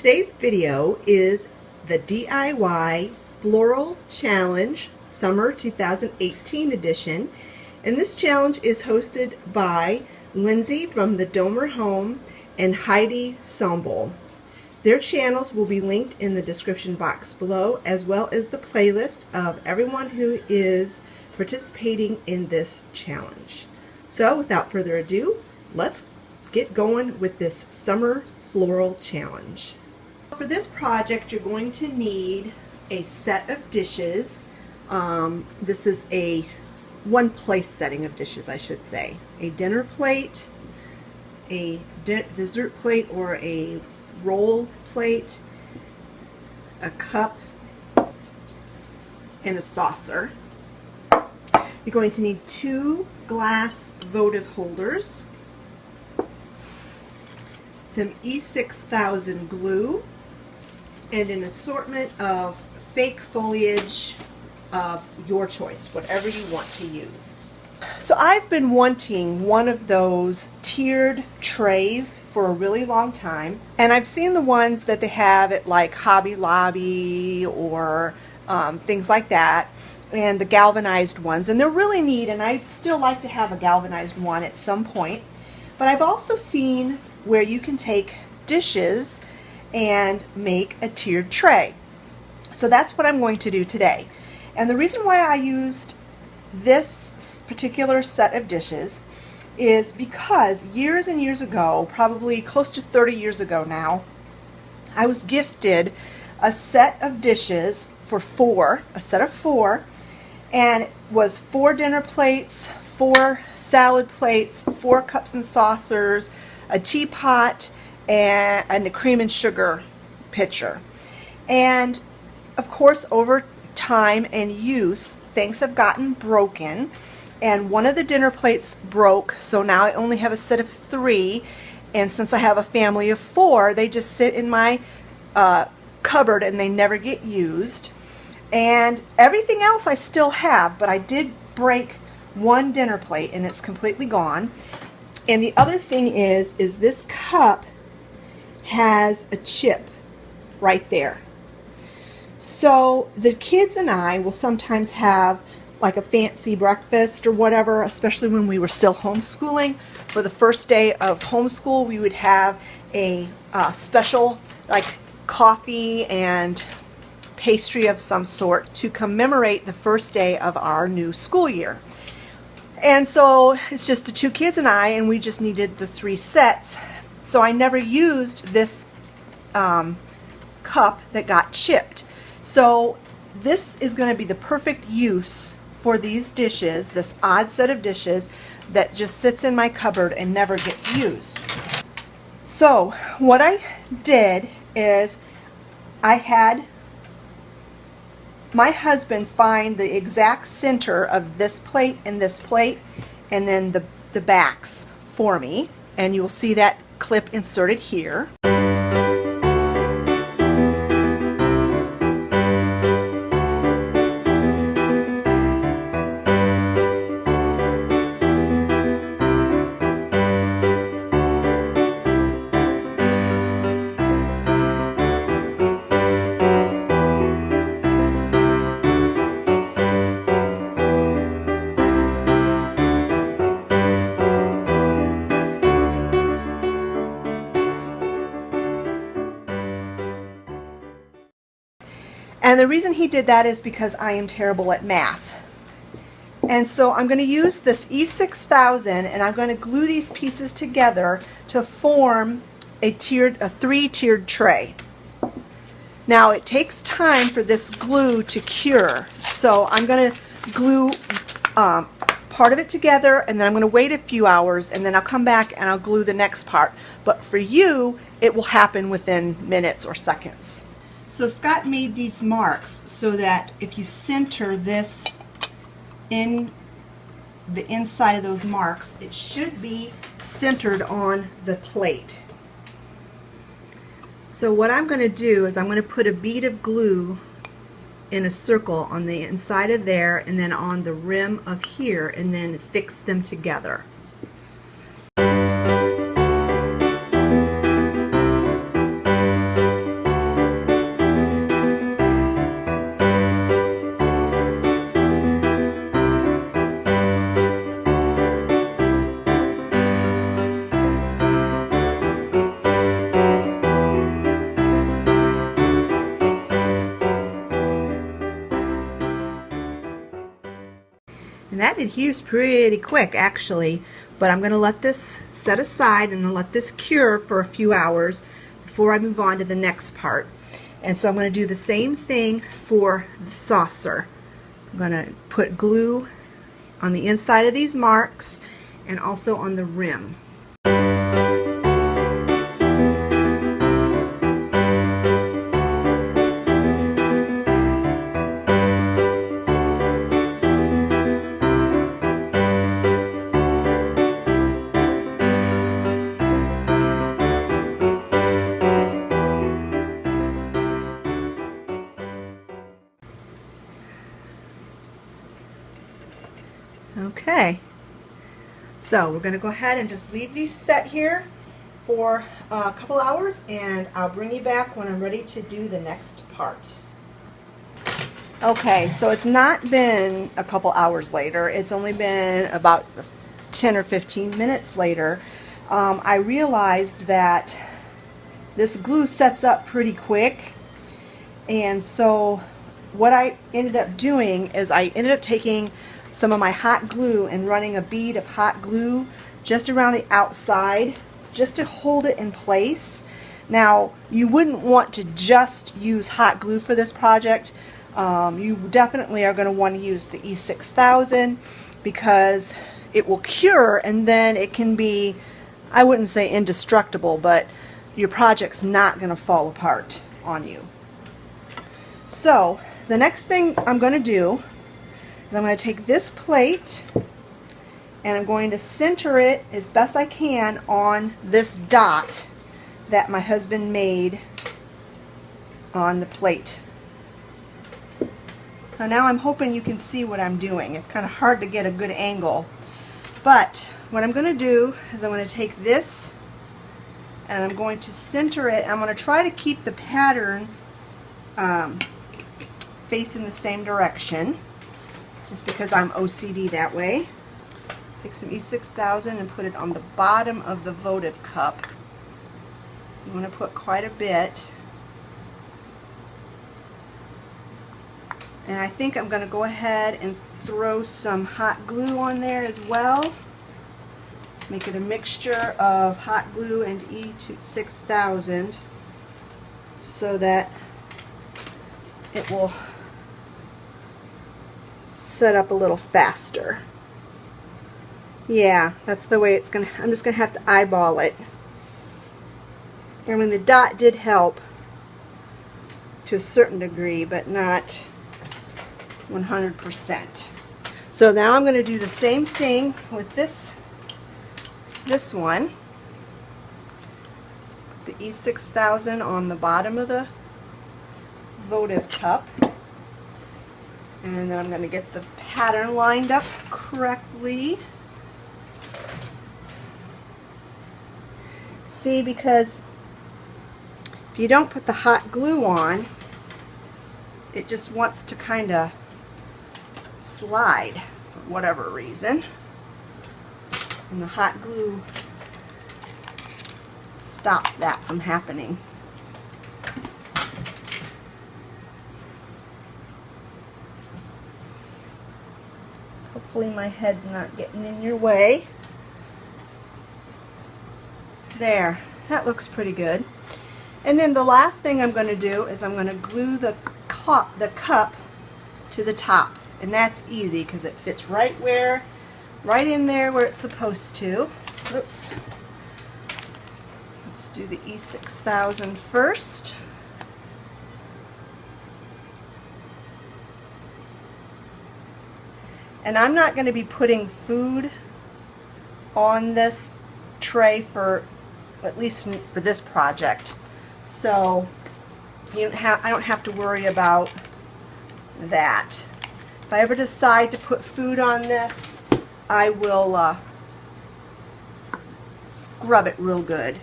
Today's video is the DIY Floral Challenge Summer 2018 edition, and this challenge is hosted by Lindsay from the Domer Home and Heidi Sombel. Their channels will be linked in the description box below, as well as the playlist of everyone who is participating in this challenge. So without further ado, let's get going with this summer floral challenge. For this project, you're going to need a set of dishes. This is a one-place setting of dishes, I should say. A dinner plate, a dessert plate or a roll plate, a cup, and a saucer. You're going to need 2 glass votive holders, some E6000 glue, and an assortment of fake foliage of your choice, whatever you want to use. So I've been wanting one of those tiered trays for a really long time, and I've seen the ones that they have at like Hobby Lobby or things like that, and the galvanized ones, and they're really neat, and I'd still like to have a galvanized one at some point. But I've also seen where you can take dishes and make a tiered tray. So that's what I'm going to do today. And the reason why I used this particular set of dishes is because years and years ago, probably close to 30 years ago now, I was gifted a set of dishes for a set of 4, and it was 4 dinner plates, 4 salad plates, 4 cups and saucers, a teapot, and a cream and sugar pitcher. And of course, over time and use, things have gotten broken, and one of the dinner plates broke, so now I only have a set of 3, and since I have a family of 4, they just sit in my cupboard and they never get used. And everything else I still have, but I did break one dinner plate and it's completely gone. And the other thing is this cup has a chip right there. So the kids and I will sometimes have like a fancy breakfast or whatever, especially when we were still homeschooling. For the first day of homeschool, we would have a special like coffee and pastry of some sort to commemorate the first day of our new school year. And so it's just the 2 kids and I, and we just needed the 3 sets. So I never used this cup that got chipped. So this is going to be the perfect use for these dishes, this odd set of dishes that just sits in my cupboard and never gets used. So what I did is I had my husband find the exact center of this plate and then the backs for me, and you will see that clip inserted here. And the reason he did that is because I am terrible at math. And so I'm going to use this E6000 and I'm going to glue these pieces together to form a 3-tiered tray. Now it takes time for this glue to cure, so I'm going to glue part of it together, and then I'm going to wait a few hours, and then I'll come back and I'll glue the next part. But for you, it will happen within minutes or seconds. So Scott made these marks so that if you center this in the inside of those marks, it should be centered on the plate. So what I'm going to do is I'm going to put a bead of glue in a circle on the inside of there and then on the rim of here, and then fix them together. And that adheres pretty quick actually, but I'm going to let this set aside and let this cure for a few hours before I move on to the next part. And so I'm going to do the same thing for the saucer. I'm going to put glue on the inside of these marks and also on the rim. Okay, so we're going to go ahead and just leave these set here for a couple hours, and I'll bring you back when I'm ready to do the next part. Okay, so it's not been a couple hours later, it's only been about 10 or 15 minutes later. I realized that this glue sets up pretty quick, and so what I ended up doing is I ended up taking some of my hot glue and running a bead of hot glue just around the outside just to hold it in place. Now, you wouldn't want to just use hot glue for this project. You definitely are going to want to use the E6000 because it will cure, and then it can be, I wouldn't say indestructible, but your project's not going to fall apart on you. So the next thing I'm going to do is I'm going to take this plate and I'm going to center it as best I can on this dot that my husband made on the plate. So now I'm hoping you can see what I'm doing. It's kind of hard to get a good angle, but what I'm going to do is I'm going to take this and I'm going to center it. I'm going to try to keep the pattern facing the same direction, just because I'm OCD that way. Take some E6000 and put it on the bottom of the votive cup. You want to put quite a bit. And I think I'm going to go ahead and throw some hot glue on there as well. Make it a mixture of hot glue and E6000 so that it will set up a little faster. Yeah, that's the way it's gonna, I'm just gonna have to eyeball it. I mean, the dot did help to a certain degree, but not 100%. So now I'm gonna do the same thing with this one. Put the E6000 on the bottom of the votive cup. And then I'm going to get the pattern lined up correctly. See, because if you don't put the hot glue on, it just wants to kind of slide for whatever reason. And the hot glue stops that from happening. Hopefully my head's not getting in your way. There, that looks pretty good. And then the last thing I'm going to do is I'm going to glue the cup to the top. And that's easy because it fits right in there where it's supposed to. Oops. Let's do the E6000 first. And I'm not going to be putting food on this tray for, at least for this project. So I don't have to worry about that. If I ever decide to put food on this, I will scrub it real good.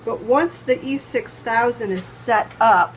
But once the E6000 is set up,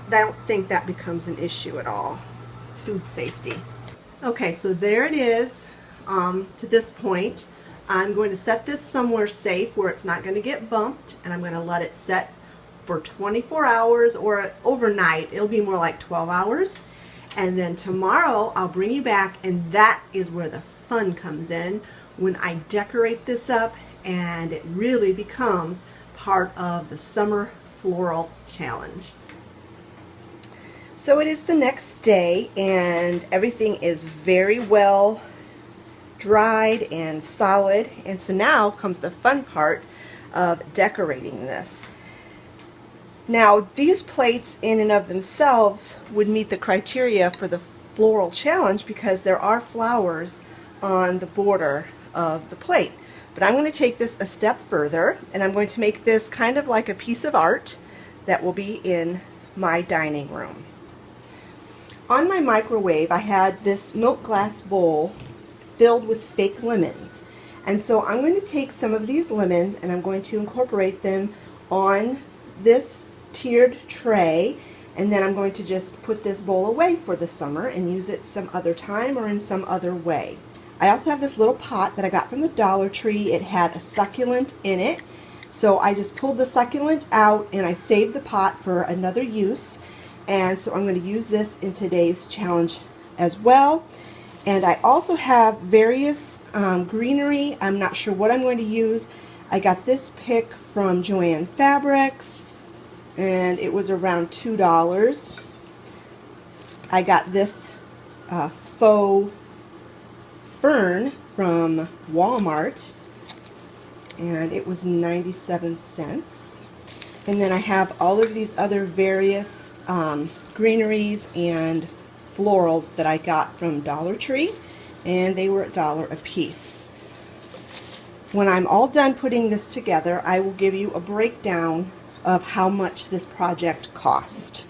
I don't think that becomes an issue at all. Food safety. Okay, so there it is to this point. I'm going to set this somewhere safe where it's not going to get bumped, and I'm going to let it set for 24 hours or overnight. It'll be more like 12 hours. And then tomorrow I'll bring you back, and that is where the fun comes in, when I decorate this up and it really becomes part of the summer floral challenge. So it is the next day and everything is very well dried and solid, and so now comes the fun part of decorating this. Now these plates in and of themselves would meet the criteria for the floral challenge because there are flowers on the border of the plate. But I'm going to take this a step further, and I'm going to make this kind of like a piece of art that will be in my dining room. On my microwave I had this milk glass bowl filled with fake lemons, and so I'm going to take some of these lemons and I'm going to incorporate them on this tiered tray, and then I'm going to just put this bowl away for the summer and use it some other time or in some other way. I also have this little pot that I got from the Dollar Tree. It had a succulent in it, so I just pulled the succulent out and I saved the pot for another use, and so I'm going to use this in today's challenge as well. And I also have various greenery. I'm not sure what I'm going to use. I got this pick from Joann Fabrics, and it was around $2. I got this faux fern from Walmart, and it was 97 cents. And then I have all of these other various greeneries and florals that I got from Dollar Tree, and they were $1 a piece. When I'm all done putting this together, I will give you a breakdown of how much this project cost.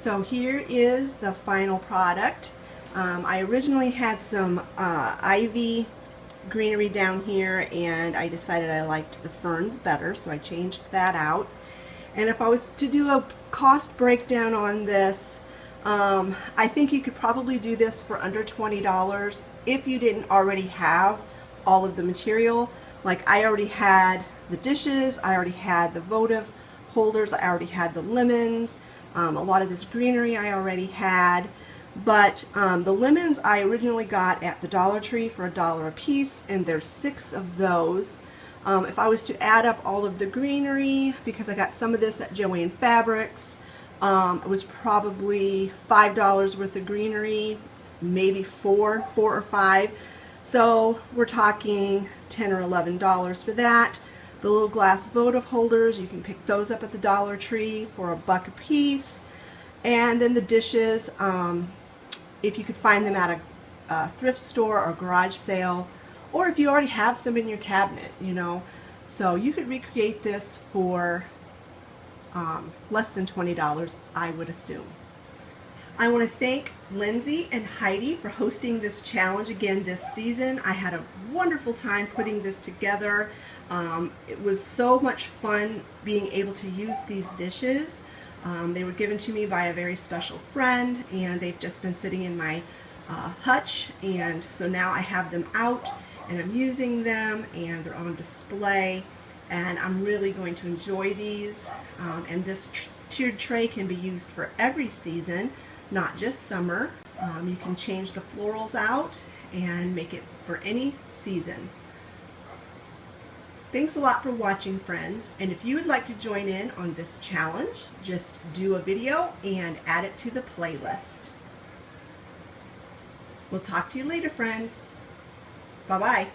So here is the final product. I originally had some ivy greenery down here, and I decided I liked the ferns better, so I changed that out. And if I was to do a cost breakdown on this, I think you could probably do this for under $20 if you didn't already have all of the material. Like I already had the dishes, I already had the votive holders, I already had the lemons, a lot of this greenery I already had. But the lemons I originally got at the Dollar Tree for $1 a piece, and there's 6 of those. If I was to add up all of the greenery, because I got some of this at Joann Fabrics, it was probably $5 worth of greenery, maybe four or five. So we're talking $10 or $11 for that. The little glass votive holders, you can pick those up at the Dollar Tree for $1 a piece. And then the dishes, if you could find them at a thrift store or garage sale, or if you already have some in your cabinet, you know. So you could recreate this for less than $20, I would assume. I want to thank Lindsay and Heidi for hosting this challenge again this season. I had a wonderful time putting this together. It was so much fun being able to use these dishes. They were given to me by a very special friend, and they've just been sitting in my hutch, and so now I have them out and I'm using them, and they're on display, and I'm really going to enjoy these. And this tiered tray can be used for every season, not just summer. You can change the florals out and make it for any season. Thanks a lot for watching, friends, and if you would like to join in on this challenge, just do a video and add it to the playlist. We'll talk to you later, friends. Bye-bye.